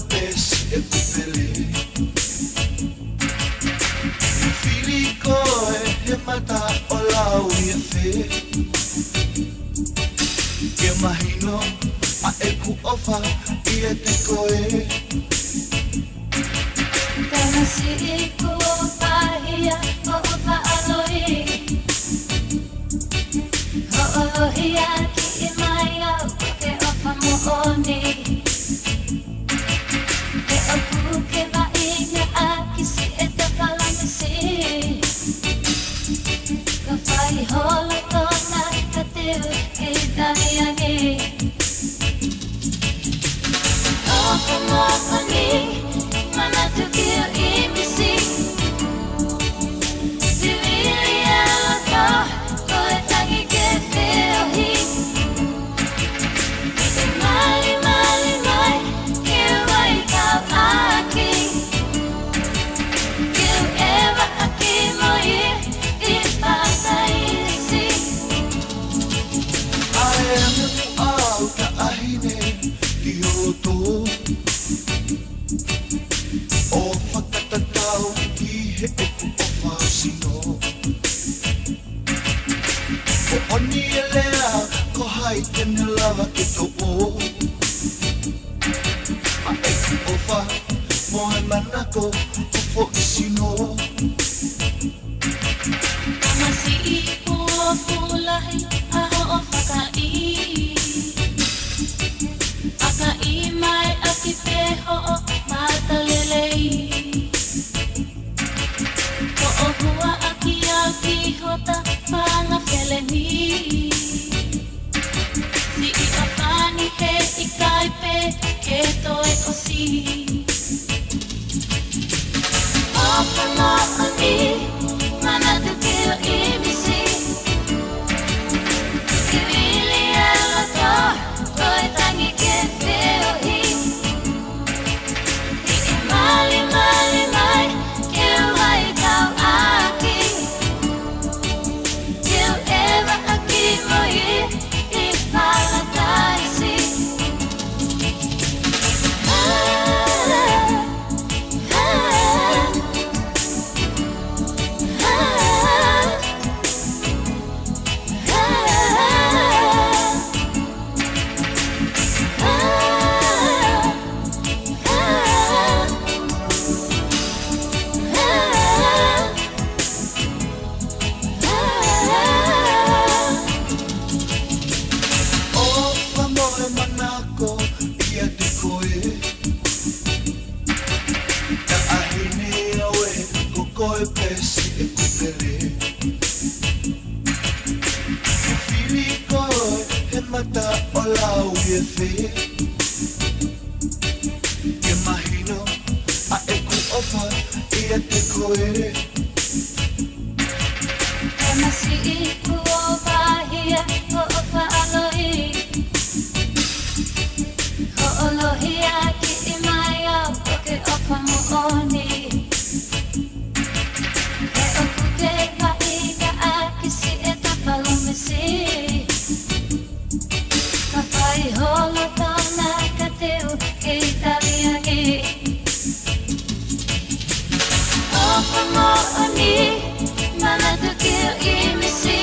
pes e pupele. Fili koe he mata o lau I e whe. Ke mahino a e ku ofa I e te koe. Tana si ku pahia o ofa aloi. O olohia ki I mai au ke ofa mohoni. Ke oku ke vainga a kisi e te palamisi. Ka whai hola tona ka teu e tariangi. Ofa mohoni mana tu kio imisi. Sivili alaka koe tangi ke whiohi. I mali mali mai ke wai kau aki. Ke ewa aki moi I pataisi. Ai ame mu au ka ahine I hoto. O whakatatau ki he e ku ofa sino. O oni e lea ko hai tene lava ke to o. A e ku ofa moe manako o fo I sino. Amasi I ua fulahi aho o whakai. Whakai mai aki peho o matalelei. Ko o hua aki au ki hota whanga wheleni. Si I o whani he I kaipe ke toe o si. O whamaoni mana tu kio imisi. Ki wili alato koe tangi ke whiohi. I mali mali mai ke wai kau aki. Ke ewa aki moi I palataisi. Ofa moe manako I a te koe. Ka ahine aue ko koe pesi e kupere. Ke fili koe he mata o lau I e whe. Ke mahino a e ku ofa I a te koe. Tana si ku o pahia o ofa aloi. O olohia ki I mai au o ke ofa mohoni. He oku ke vainga a kisi e tapalumisi. Ka whai holo tona ka teu ke tariangi. Ofa mohoni mana tu kio imisi.